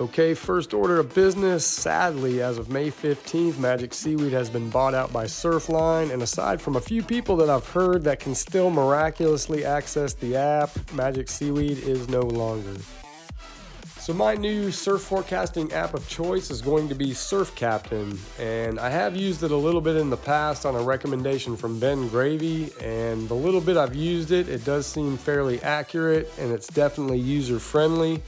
Okay, first order of business. Sadly, as of May 15th, Magic Seaweed has been bought out by Surfline, and aside from a few people that I've heard that can still miraculously access the app, Magic Seaweed is no longer. So my new surf forecasting app of choice is going to be Surf Captain, and I have used it a little bit in the past on a recommendation from Ben Gravy, and the little bit I've used it, it does seem fairly accurate, and it's definitely user-friendly.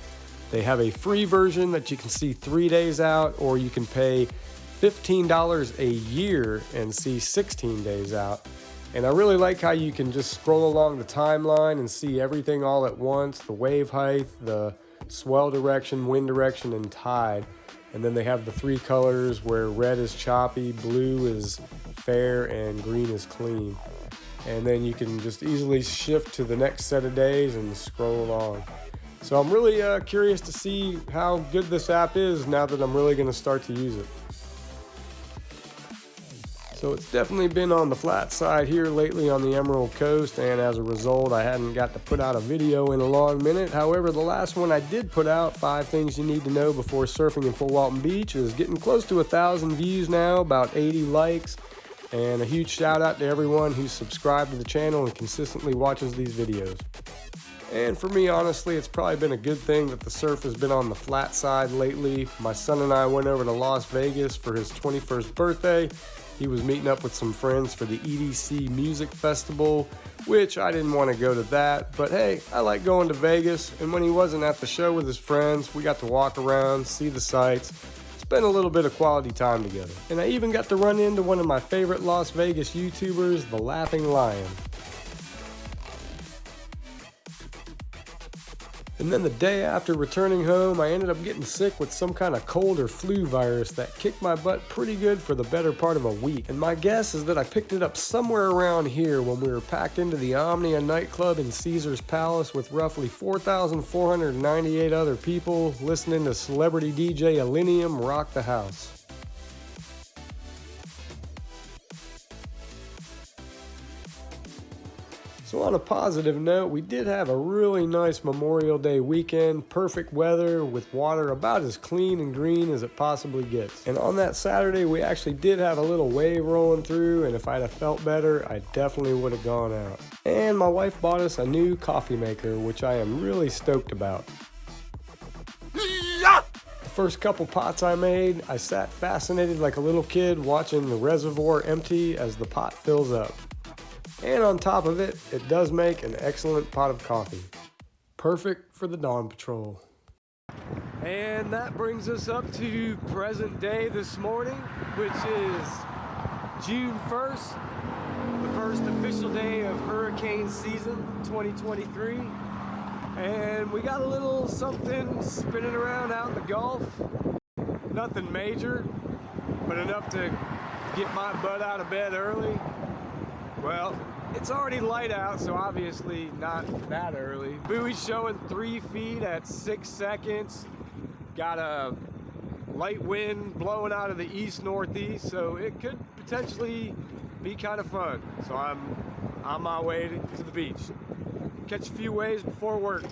They have a free version that you can see 3 days out, or you can pay $15 a year and see 16 days out. And I really like how you can just scroll along the timeline and see everything all at once, the wave height, the swell direction, wind direction, and tide. And then they have the 3 colors where red is choppy, blue is fair, and green is clean. And then you can just easily shift to the next set of days and scroll along. So I'm really curious to see how good this app is now that I'm really going to start to use it. So it's definitely been on the flat side here lately on the Emerald Coast, and as a result I hadn't got to put out a video in a long minute. However, the last one I did put out, 5 things you need to know before surfing in Fort Walton Beach, is getting close to 1,000 views now, about 80 likes, and a huge shout out to everyone who's subscribed to the channel and consistently watches these videos. And for me, honestly, it's probably been a good thing that the surf has been on the flat side lately. My son and I went over to Las Vegas for his 21st birthday. He was meeting up with some friends for the EDC Music Festival, which I didn't want to go to that, but hey, I like going to Vegas, and when he wasn't at the show with his friends, we got to walk around, see the sights, spend a little bit of quality time together. And I even got to run into one of my favorite Las Vegas YouTubers, the Laughing Lion. And then the day after returning home, I ended up getting sick with some kind of cold or flu virus that kicked my butt pretty good for the better part of a week. And my guess is that I picked it up somewhere around here when we were packed into the Omnia nightclub in Caesar's Palace with roughly 4,498 other people listening to celebrity DJ Illenium rock the house. So on a positive note, we did have a really nice Memorial Day weekend, perfect weather with water about as clean and green as it possibly gets. And on that Saturday, we actually did have a little wave rolling through, and if I'd have felt better, I definitely would have gone out. And my wife bought us a new coffee maker, which I am really stoked about. The first couple pots I made, I sat fascinated like a little kid watching the reservoir empty as the pot fills up. And on top of it, it does make an excellent pot of coffee. Perfect for the dawn patrol. And that brings us up to present day this morning, which is June 1st, the first official day of hurricane season 2023. And we got a little something spinning around out in the Gulf. Nothing major, but enough to get my butt out of bed early. Well, it's already light out, so obviously not that early. Buoy's showing 3 feet at 6 seconds. Got a light wind blowing out of the east-northeast, so it could potentially be kind of fun. So I'm on my way to the beach. Catch a few waves before work.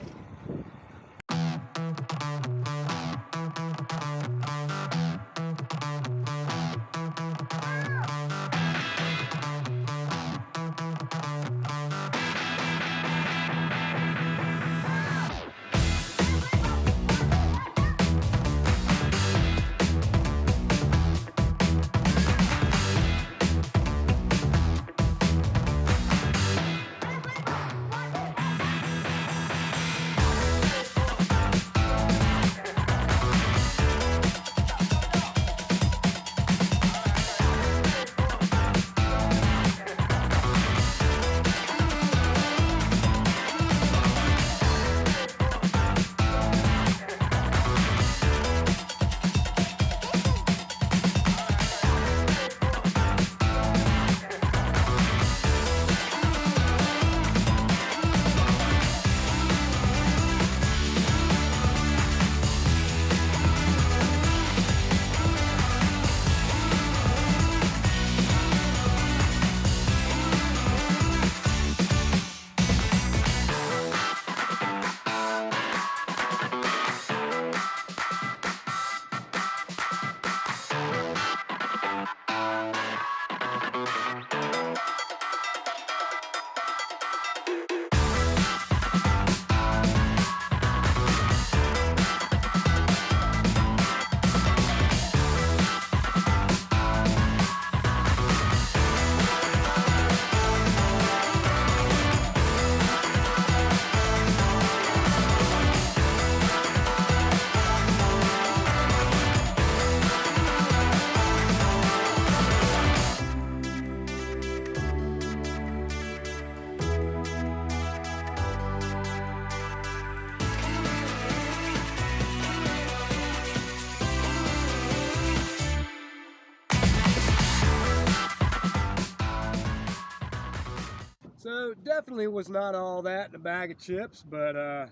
So definitely was not all that in a bag of chips, but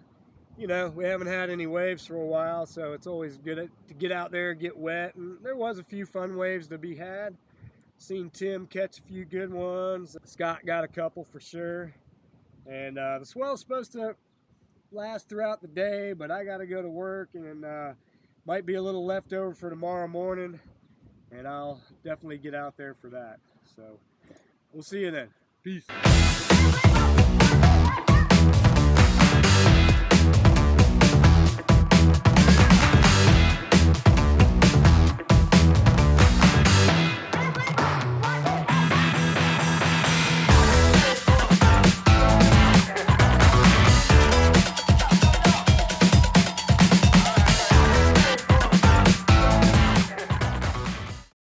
you know, we haven't had any waves for a while, so it's always good to get out there, get wet, and there was a few fun waves to be had. Seen Tim catch a few good ones. Scott got a couple for sure. And the swell's supposed to last throughout the day, but I got to go to work, and might be a little leftover for tomorrow morning, and I'll definitely get out there for that. So we'll see you then. Peace.